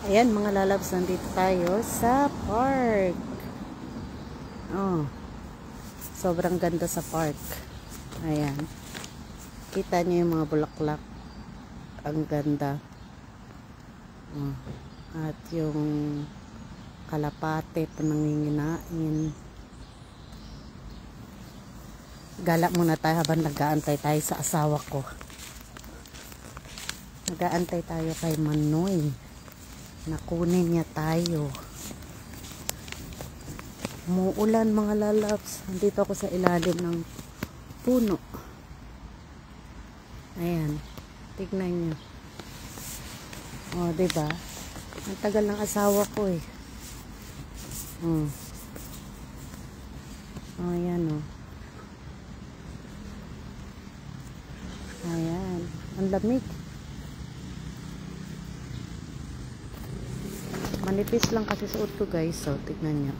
Ayan mga lalabs, nandito tayo sa park. Oh, sobrang ganda sa park. Ayan. Kita nyo yung mga bulaklak. Ang ganda. Oh. At yung kalapate pa nanginginain. Gala muna tayo habang nag-aantay tayo sa asawa ko. Nag-aantay tayo kay Manoy. Nakunin niya tayo. Umuulan mga lalabs. Nandito ako sa ilalim ng puno. Ayan. Tignan nyo. O, diba? Ang tagal ng asawa ko eh. O, ayan o. Ayan. Ang lamig. Manipis lang kasi suot ko guys. So, tignan nyo.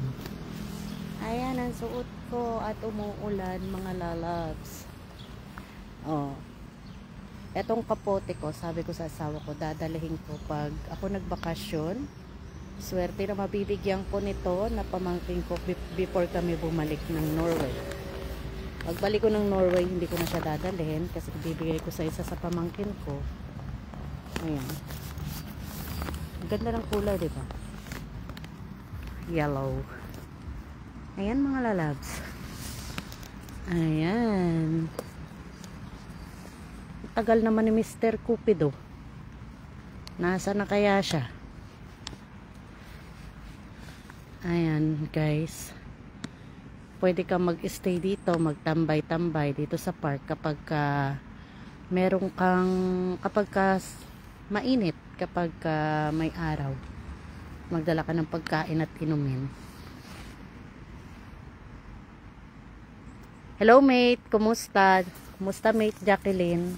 Ayan ang suot ko at umuulan mga lalabs. Oh. Etong kapote ko, sabi ko sa asawa ko, dadalhin ko pag ako nagbakasyon. Swerte na mabibigyan ko nito na pamangkin ko before kami bumalik ng Norway. Pagbalik ko ng Norway, hindi ko na siya dadalhin kasi bibigay ko sa isa sa pamangkin ko. Ayan. Ganda ng kulay, di ba? Yellow. Ayan mga lalabs. Ayan. Tagal naman ni Mr. Cupido. Nasa na kaya siya? Ayan guys. Pwede ka mag-stay dito, magtambay-tambay dito sa park kapag meron kang, kapag mainit, kapag may araw. Magdala ka ng pagkain at inumin. Hello mate, kumusta? Kumusta mate Jacqueline?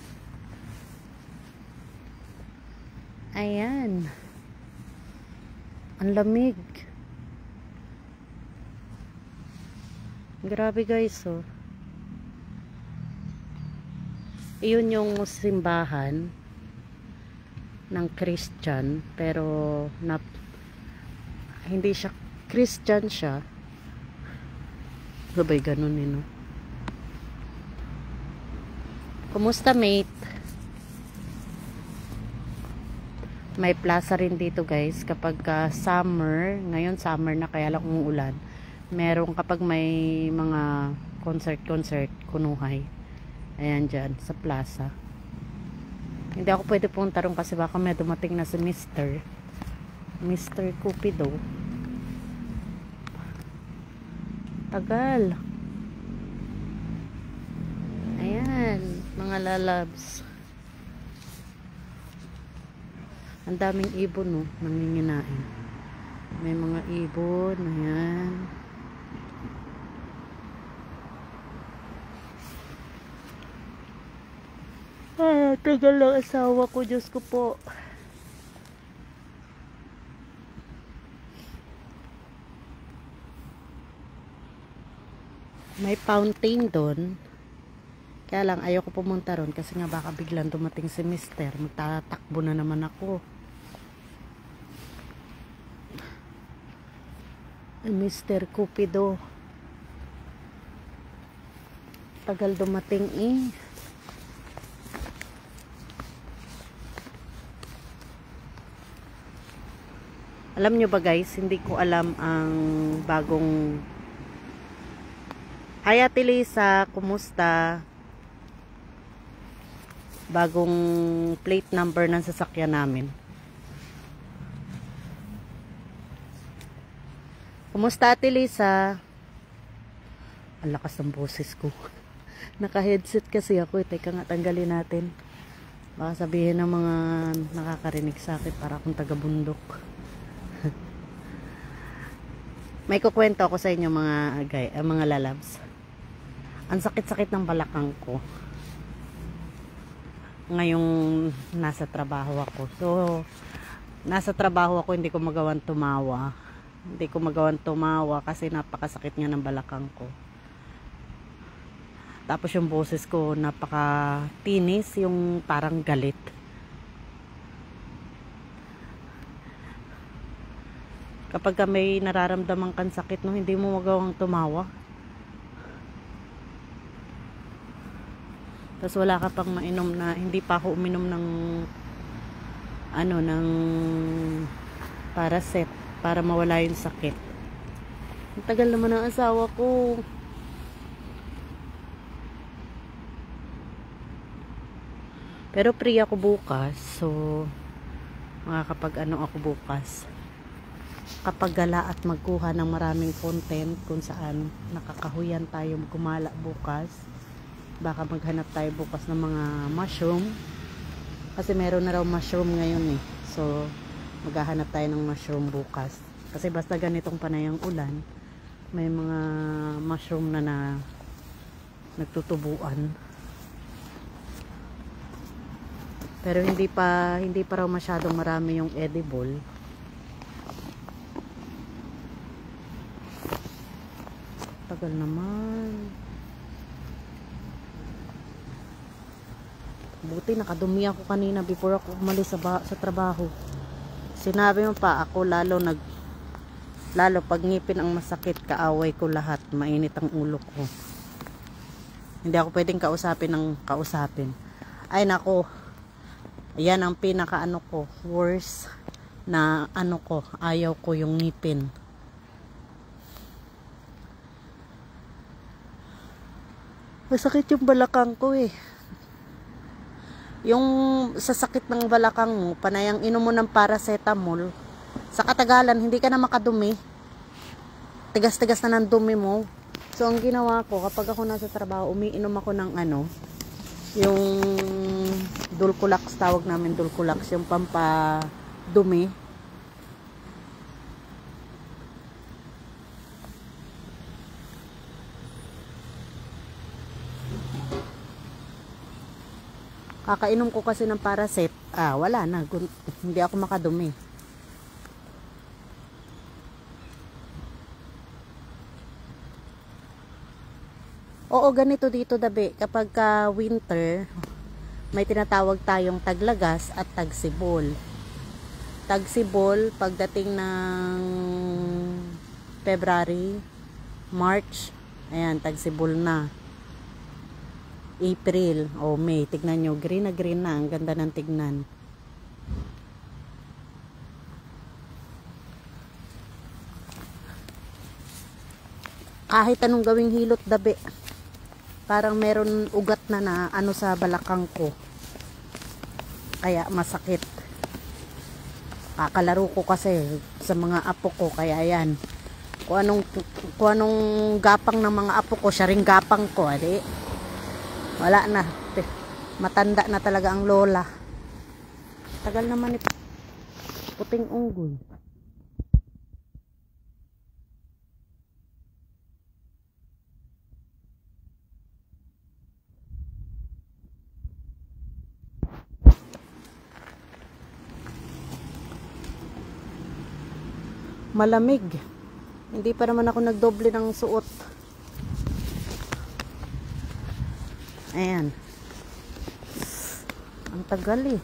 Ayan. Ang lamig. Grabe guys oh. Iyon yung simbahan ng Christian, pero hindi siya Christian siya. Sabay ganun eh no. Kumusta mate? May plaza rin dito guys kapag summer. Ngayon summer na kaya lang umuulan. Meron kapag may mga concert kunuhay. Ayan dyan sa plaza. Hindi ako pwede punta ron kasi baka may dumating na si Mr. Cupido. Tagal. Ayan mga lalabs. Ang daming ibon no, nanginginain. May mga ibon, ayan. Tagal lang asawa ko, Diyos ko po. May fountain doon. Kaya lang ayoko pumunta ron kasi nga baka biglang dumating si Mister. Magtatakbo na naman ako. Mr. Cupido. Tagal dumating eh. Alam nyo ba guys, hindi ko alam ang bagong... Hi Ate Lisa, kumusta? Bagong plate number ng sasakyan namin. Kumusta Ate Lisa? Ang lakas ng boses ko. Naka-headset kasi ako. Teka nga, tanggalin natin. Baka sabihin ng mga nakakarinig sa akin para akong taga-bundok. May kukwento ako sa inyo mga lalabs. Ang sakit-sakit ng balakang ko. Ngayong nasa trabaho ako. So, nasa trabaho ako, hindi ko magawan tumawa. Hindi ko magawan tumawa kasi napakasakit nga ng balakang ko. Tapos yung boses ko napaka-tinis, yung parang galit. Kapag ka may nararamdaman kang sakit, no, hindi mo magawang tumawa. Tapos wala ka pang mainom na, hindi pa ako uminom ng ng Paracet para mawala yung sakit. Ang tagal naman ng asawa ko. Pero free ako bukas, so makakapag ako bukas. Kapag gala at magkuha ng maraming content kung saan nakakahuyan tayo gumala bukas. Baka maghanap tayo bukas ng mga mushroom. Kasi meron na raw mushroom ngayon eh. So, maghahanap tayo ng mushroom bukas. Kasi basta ganitong panayang ulan, may mga mushroom na nagtutubuan. Pero hindi pa raw masyadong marami yung edible. Tagal naman. Buti nakadumi ako kanina before ako umalis sa trabaho. Sinabi mo pa ako lalo pag ngipin ang masakit, kaaway ko lahat, mainit ang ulo ko. Hindi ako pwedeng kausapin. Ay nako. Ayan ang pinaka ko, worst na ko, ayaw ko yung ngipin. Masakit yung balakang ko eh. Yung sa sakit ng balakang mo, panayang inom mo ng paracetamol, sa katagalan, hindi ka na makadumi. Tigas-tigas na ng dumi mo. So, ang ginawa ko, kapag ako nasa trabaho, umiinom ako ng yung Dulcolax, tawag namin Dulcolax, yung pampadumi. Kakainom ko kasi ng Paracet, wala na, hindi ako makadumi. Oo, ganito dito dabi, kapag winter, may tinatawag tayong taglagas at tagsibol. Tagsibol, pagdating ng February, March, ayan, tagsibol na. April o May, tignan nyo, green na, ang ganda ng tignan. Kahit anong gawing hilot dabi, parang meron ugat na sa balakang ko, kaya masakit. Kakalaro ko kasi sa mga apo ko, kaya yan, kung anong gapang ng mga apo ko, siya ring gapang ko, adi wala na, matanda na talaga ang lola. Tagal naman ito, puting unggoy. Malamig, hindi pa naman ako nagdoble ng suot. Ayan, ang tagal eh.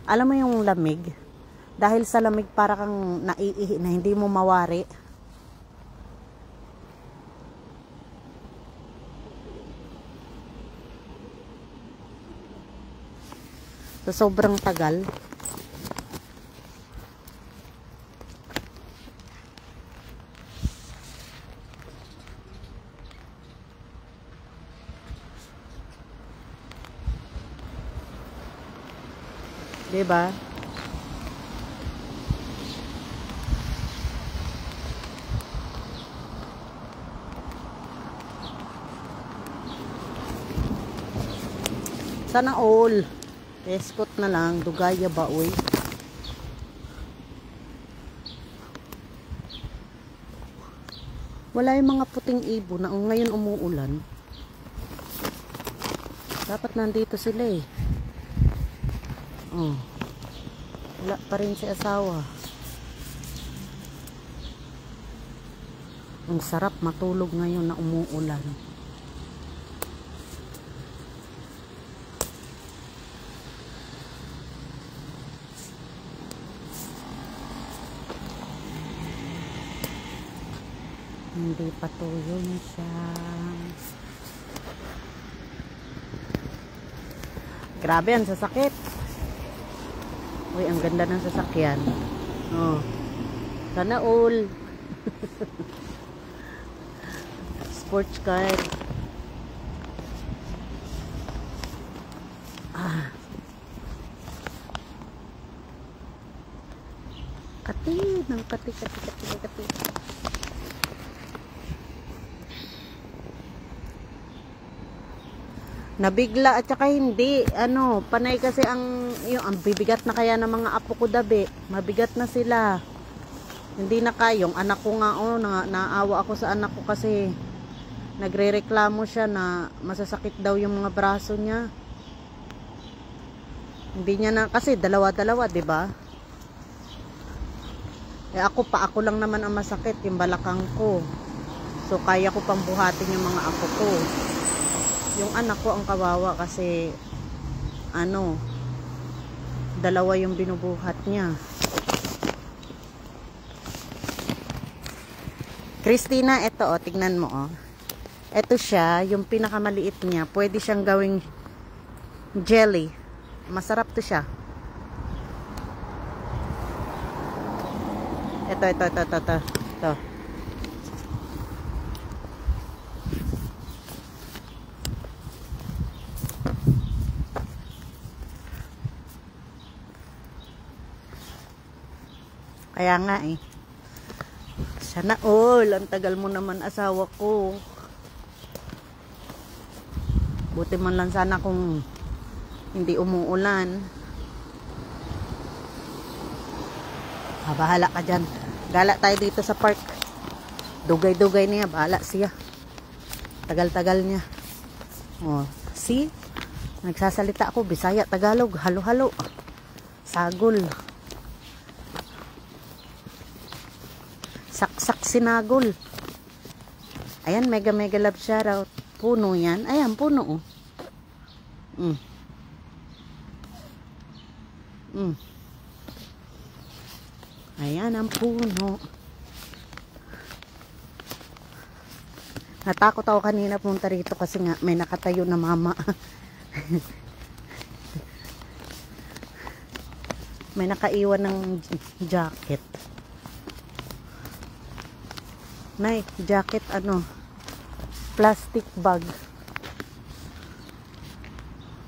Alam mo yung lamig, dahil sa lamig para kang naiihi na hindi mo mawari. So sobrang tagal. Diba? Sana all. Escort na lang. Dugaya ba, uy? Wala yung mga puting ibon na ngayon umuulan. Dapat nandito sila eh. Oh. Wala pa rin si asawa. Ang sarap matulog ngayon na umuulan. Hindi pa tuyo na siya. Grabe ang sasakit. Uy, ang ganda ng sasakyan. Oh. Sana all. Sports car. Kati, ng kati. Nabigla at saka hindi, panay kasi ang bibigat na kaya ng mga apo ko dabi. Mabigat na sila. Hindi na kayong anak ko nga, naawa ako sa anak ko kasi nagrereklamo siya na masasakit daw yung mga braso niya. Hindi niya na, kasi dalawa-dalawa, 'di ba? Ako lang naman ang masakit, yung balakang ko. So kaya ko pang buhatin yung mga apo ko. Yung anak ko ang kawawa kasi dalawa yung binubuhat niya. Christina, eto tignan mo Eto siya, yung pinakamaliit niya. Pwede siyang gawing jelly. Masarap to siya. Ito. Kaya nga sana all, ang tagal mo naman asawa ko. Buti man lang sana kung hindi umuulan. Bahala ka dyan. Gala tayo dito sa park. Dugay-dugay niya, bahala siya. Tagal-tagal niya. See? Nagsasalita ako, Bisaya, Tagalog, halo-halo. Sagol. Saksak sinagol. Ayan, mega love shoutout. Puno yan. Ayan, puno Ayan ang puno. Natakot ako kanina punta rito kasi nga may nakatayo na mama. May nakaiwan ng jacket. Nay, jacket plastic bag.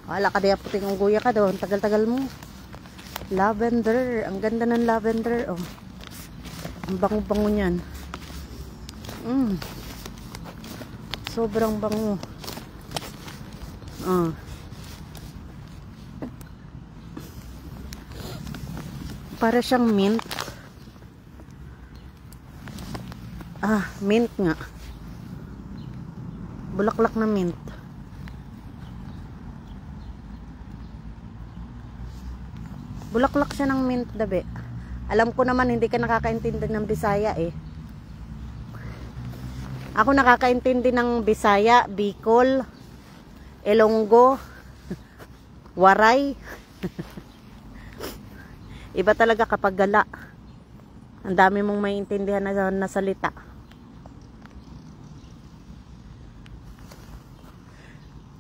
Wala ka diya puting ungguya ka doon. Tagal-tagal mo. Lavender. Ang ganda ng lavender. Ang bango-bango niyan. Sobrang bango. Para siyang mint. Mint nga. Bulaklak na mint. Bulaklak siya ng mint, dabe. Alam ko naman hindi ka nakakaintindi ng Bisaya Ako nakakaintindi ng Bisaya, Bicol, Ilonggo, Waray. Iba talaga kapag gala. Ang dami mong maintindihan na salita.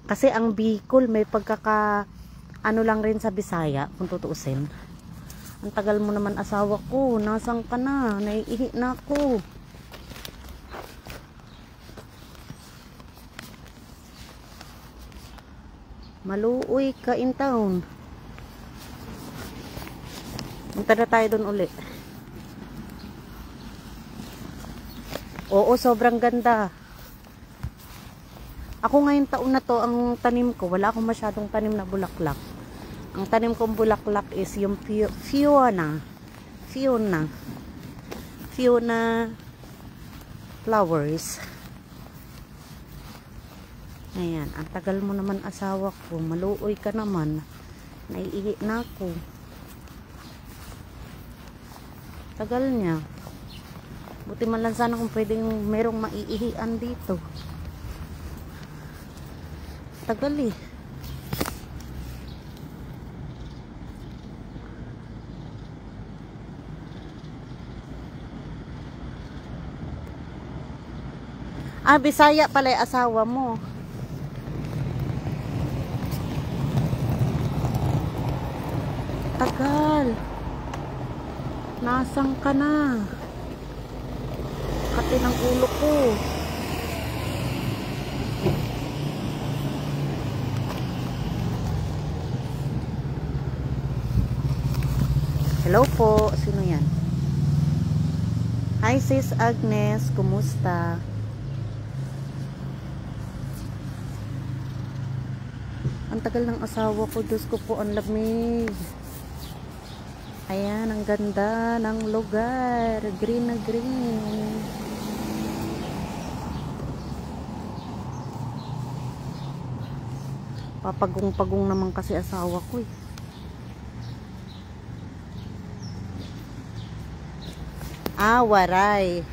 Kasi ang Bicol may pagkaka lang rin sa Bisaya kung tutuusin. Ang tagal mo naman asawa ko. Nasaan ka na? Naiihi na ako. Maluoy ka in town. Punta na tayo doon uli. Oo, sobrang ganda. Ako ngayong taon na to, ang tanim ko, wala akong masyadong tanim na bulaklak. Ang tanim kong bulaklak is yung Fiona flowers. Ayan, ang tagal mo naman asawa ko. Maluoy ka naman. Naiihi na ako. Tagal niya. Buti man lang sana kung pwedeng merong maiihian dito. Tagal Ah, Bisaya pala yung asawa mo. Tagal. Nasaan ka na? Kati ng ulo ko. Hello po. Sino yan? Hi sis Agnes. Kumusta? Ang tagal ng asawa ko. Diyos ko po, ang lamig. Ayan, ang ganda ng lugar. Green na green. Papagong-pagong naman kasi asawa ko eh. Ah, waray.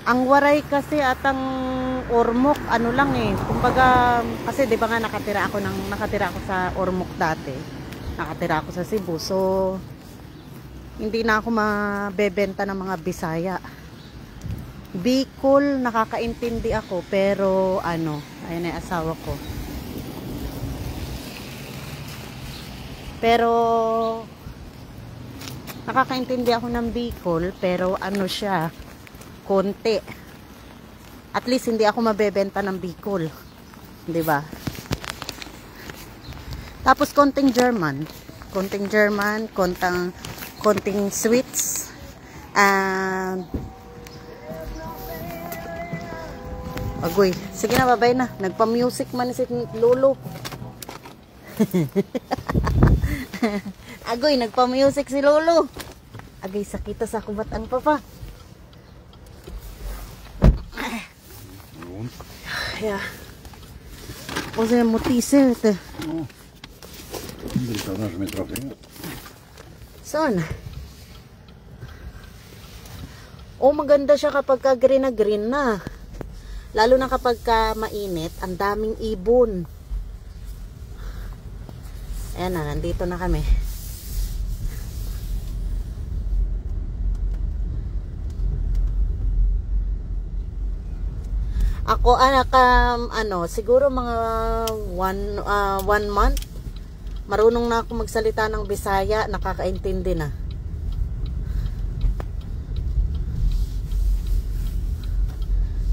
Ang waray kasi at ang Ormoc, ano lang eh. Kumbaga, kasi 'di ba nga nakatira ako sa Ormoc dati. Nakatira ako sa Cebu. So, hindi na ako mabebenta ng mga Bisaya. Bicol, nakakaintindi ako, pero ano, ayun ang asawa ko. Pero nakakaintindi ako ng Bicol, pero ano siya, konti. At least hindi ako mabebenta ng Bicol, 'di ba? Tapos konting German, konting sweets. Agoy, sige na, babay na. Nagpa-music man si Lolo. Agoy, nagpa-music si Lolo. Agay, sakita sa kubat ang papa. Ja. Och så motiser vet du. Son. Oh, maganda siya kapag ka green na green na. Lalo na kapag ka mainit, ang daming ibon. Ayan na, nandito na kami. Ako anak, siguro mga one month marunong na ako magsalita ng Bisaya, nakakaintindi na.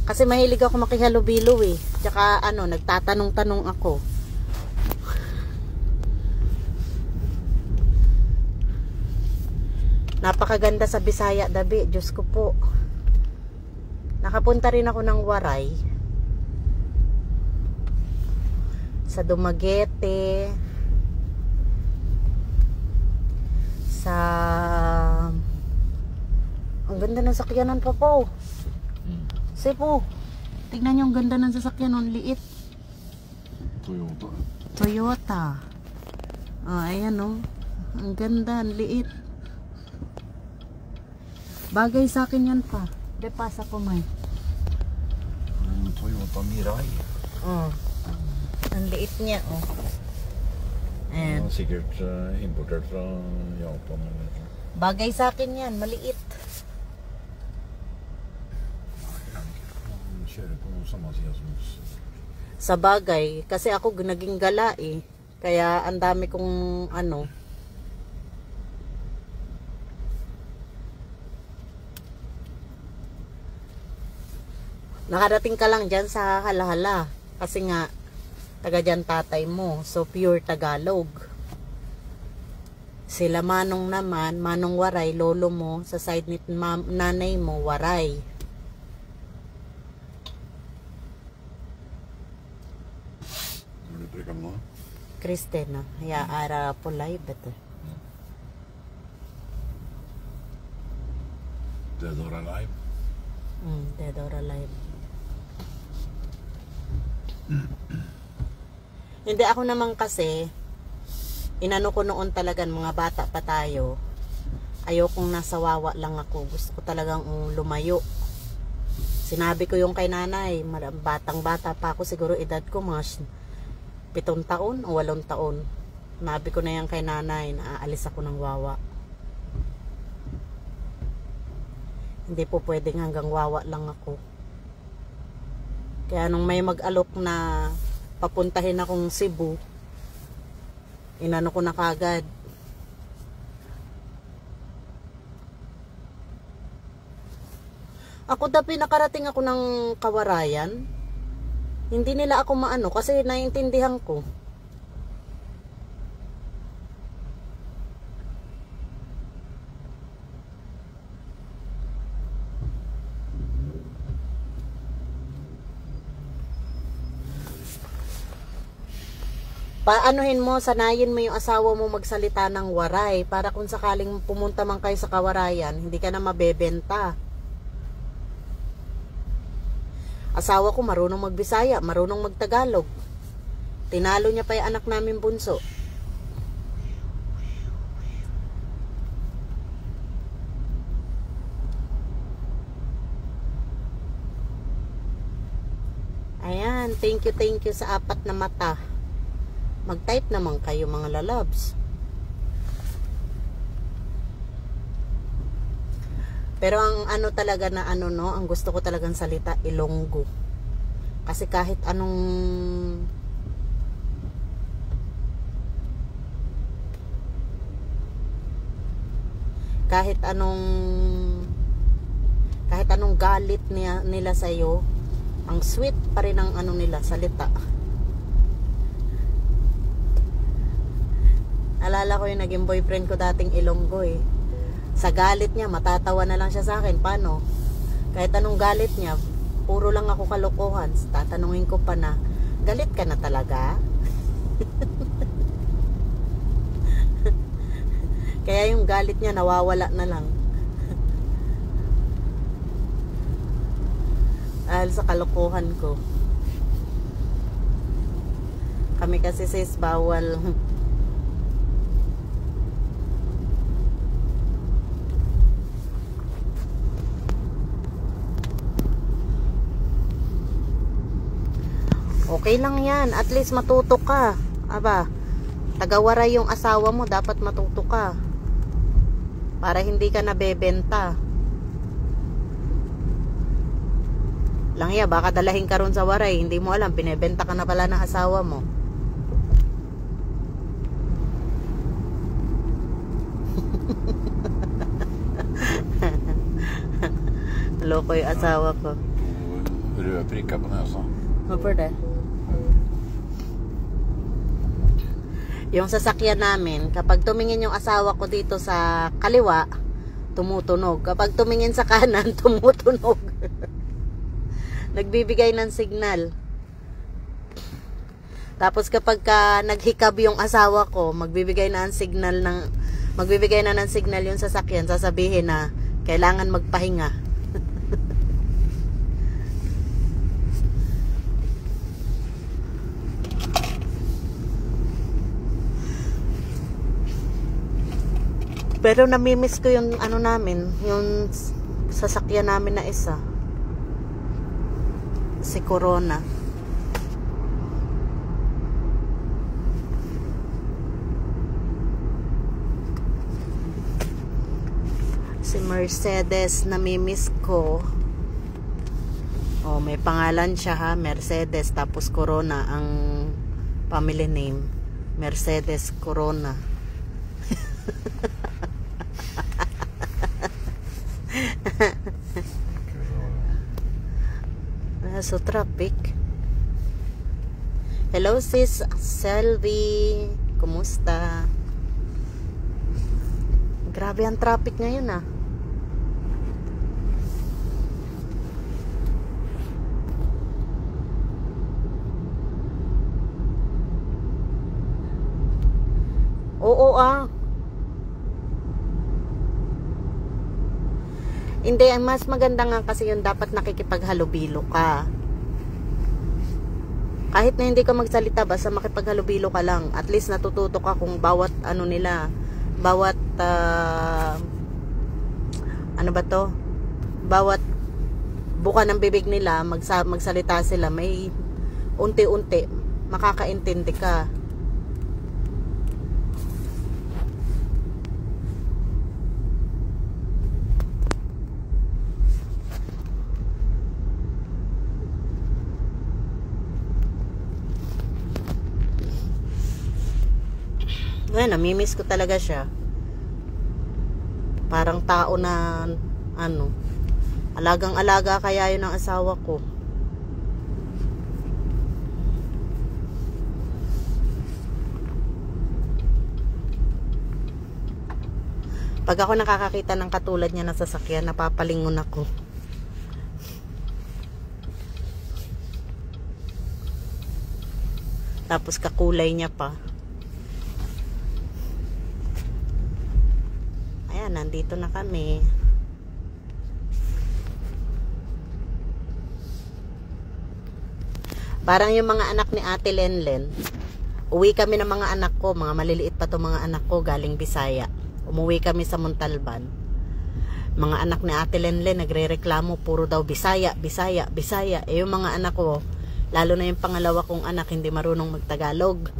Kasi mahilig ako makihalubilo eh. Tsaka nagtatanong-tanong ako. Napakaganda sa Bisaya, Dabi. Diyos ko po. Nakapunta rin ako ng Waray. Sa Dumaguete. Ang ganda ng sakyanan pa po. Cebu. Tignan nyo ang ganda ng sasakyan. Ang liit. Toyota. Ayan o. Ang ganda. Ang liit. Bagay sa akin yan pa. De pasa ko may. Toyota Mirai. Ang liit niya Ayan. Sikkert importert fra Japan. Bagay sa akin yan. Maliit. Sa bagay. Kasi ako naging gala eh. Kaya ang dami kong nakarating ka lang dyan sa Halahala. Kasi nga, taga dyan tatay mo. So, pure Tagalog. Sila Manong naman, Manong Waray, lolo mo, sa side ni nanay mo, Waray. Kristena, ya ara pulay beto. Dead or Alive. Dead or Alive. Hindi ako naman kasi inano ko noon talagang mga bata pa tayo. Ayokong nasa wawa lang ako. Gusto ko talagang lumayo. Sinabi ko yung kay nanay, batang bata pa ako, siguro edad ko mga 7 taon o 8 taon. Sinabi ko na yan kay nanay na aalis ako ng wawa. Hindi po pwedeng hanggang wawa lang ako. Kaya nung may mag-alok na papuntahin akong Cebu, inano ko na kagad. Ako pinakarating ako ng Kawarayan. Hindi nila ako maano kasi naiintindihan ko. Paanuhin mo, sanayin mo yung asawa mo magsalita ng waray para kung sakaling pumunta man kayo sa Kawarayan, hindi ka na mabebenta. Asawa ko marunong magbisaya, marunong magtagalog. Tinalo niya pa yung anak namin bunso. Ayan, thank you sa 4 na mata. Mag-type naman kayo mga lalabs. Pero ang ano talaga na ano no, ang gusto ko talagang salita Ilonggo. Kasi kahit anong galit nila sa iyo, ang sweet pa rin ang ano nila salita. Alala ko yung naging boyfriend ko dating Ilonggo eh. Sa galit niya, matatawa na lang siya sa akin. Paano? Kahit anong galit niya, puro lang ako kalokohan. Tatanungin ko pa na, galit ka na talaga? Kaya yung galit niya, nawawala na lang. Dahil sa kalokohan ko. Kami kasi sis, bawal. Okay lang yan. At least matuto ka. Aba, tagawaray yung asawa mo. Dapat matuto ka. Para hindi ka nabebenta. Lang ya, baka dalahin ka ron sa waray. Hindi mo alam, binebenta ka na pala ng asawa mo. Loko yung asawa ko. Röd pricka på näsan. Varför det? Yung sasakyan namin, kapag tumingin yung asawa ko dito sa kaliwa, tumutunog. Kapag tumingin sa kanan, tumutunog. Nagbibigay ng signal. Tapos kapag naghikab yung asawa ko, magbibigay na ng signal yung sasakyan, sasabihin na kailangan magpahinga. Pero namimiss ko yung ano namin, yung sasakyan namin na isa. Si Corona. Si Mercedes, namimiss ko. Oh, may pangalan siya ha, Mercedes, tapos Corona ang family name. Mercedes Corona. So traffic. Hello sis Selvi, kumusta? Grabe ang traffic ngayon ah. Oo ah. Hindi, ang mas maganda nga kasi yun, dapat nakikipaghalubilo ka. Kahit na hindi ka magsalita, basta makipaghalubilo ka lang. At least natututo ka kung bawat ano nila, bawat ano ba to? Bawat buka ng bibig nila, magsalita sila, may unti-unti makakaintindi ka. Ngayon, namimiss ko talaga siya. Parang tao na, ano, alagang-alaga kaya yun ang asawa ko. Pag ako nakakakita ng katulad niya na sasakyan, napapalingon ako. Tapos kakulay niya pa. Ayan, nandito na kami. Parang yung mga anak ni Ate Lenlen. Uwi kami ng mga anak ko. Mga maliliit pa to mga anak ko galing Bisaya. Umuwi kami sa Montalban. Mga anak ni Ate Lenlen nagrereklamo, puro daw Bisaya, Bisaya, Bisaya. Eh yung mga anak ko, lalo na yung pangalawa kong anak, hindi marunong magtagalog.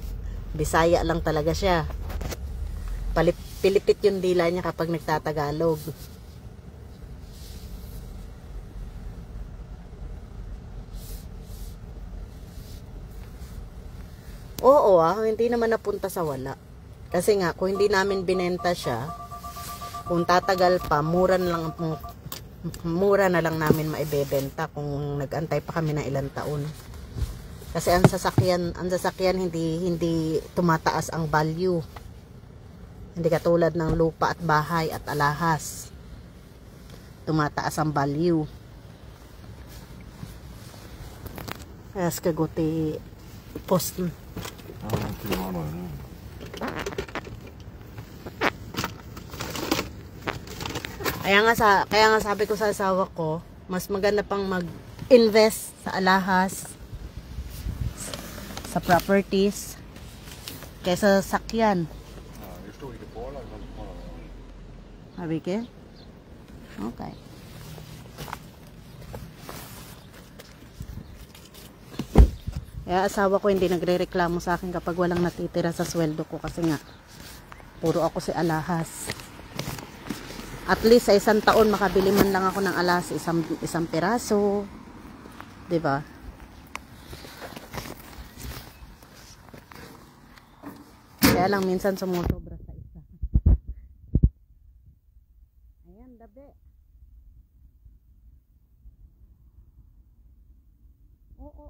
Bisaya lang talaga siya. Pilipit yung dila niya kapag nagtatagalog. Oo hindi naman napunta sa wala. Kasi nga, kung hindi namin binenta siya, kung tatagal pa, mura na lang namin maibebenta kung nag-antay pa kami ng ilang taon. Kasi ang sasakyan hindi tumataas ang value. Hindi katulad ng lupa at bahay at alahas. Tumataas ang value. Kaya kaguti post. Kaya nga sabi ko sa asawa ko, mas maganda pang mag-invest sa alahas, sa properties, kaysa sakyan. Sabi ka? Okay. Kaya asawa ko hindi nagre-reklamo sa akin kapag walang natitira sa sweldo ko kasi nga puro ako si alahas. At least sa isang taon makabili man lang ako ng alas isang piraso. 'Di ba? Kaya lang minsan sumusobra sa isa. Ayan, dabe. Oo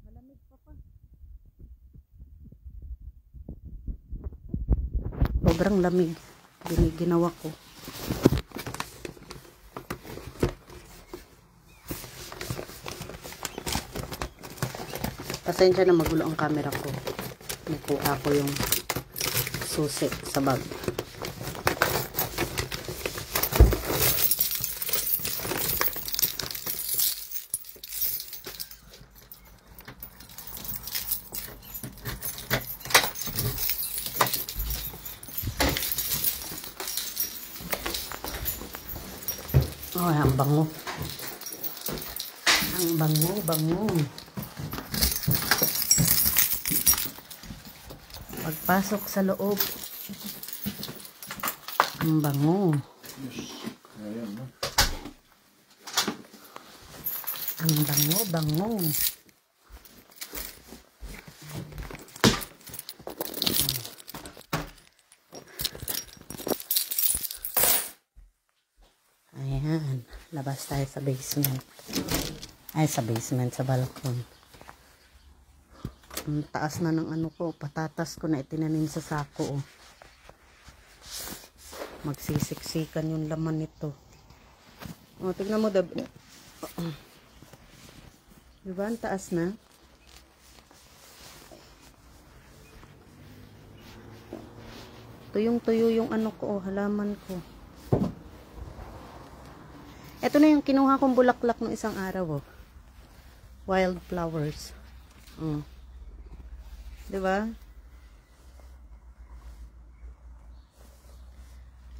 Malamig pa pa. Sobrang lamig. Ginawa ko. Pasensya na magulo ang camera ko. Nakuha ko yung susi sa bag. Oh, ang bango. Ang bango. Pagpasok sa loob. Ang bango. Ang bango. Ayan. Labas tayo sa basement. Sa balkon. Ang taas na ng ano ko, patatas ko na itinanim sa sako. Magsisiksikan yung laman nito. Tignan mo, diba ang taas na? Tuyong-tuyo yung ano ko, halaman ko. Ito na yung kinuha kong bulaklak ng isang araw. Wildflowers. Diba?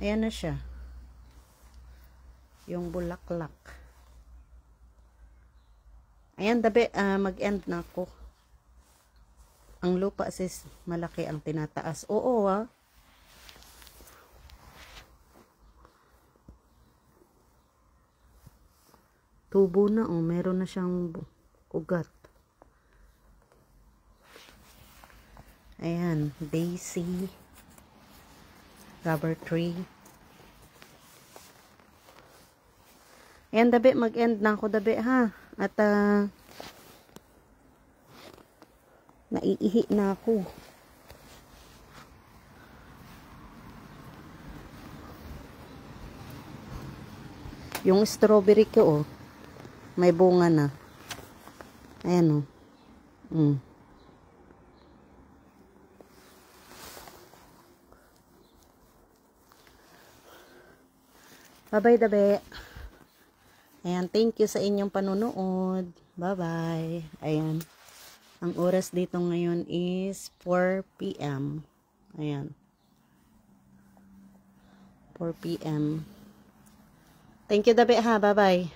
Ayan na siya. Yung bulaklak. Ayan, dabi, mag-end na ako. Ang lupa sis, malaki ang tinataas. Oo tubo na, oh. Meron na siyang ugat. Ayan, daisy, rubber tree. Ayan, dabi, mag-end na ako, dabi, ha? At, naiihi na ako. Yung strawberry ko, oh, may bunga na. Ayan, oh. Bye-bye, dabe. Ayan, thank you sa inyong panunood. Bye-bye. Ayan. Ang oras dito ngayon is 4 p.m. Ayan. 4 p.m. Thank you, dabe, ha. Bye-bye.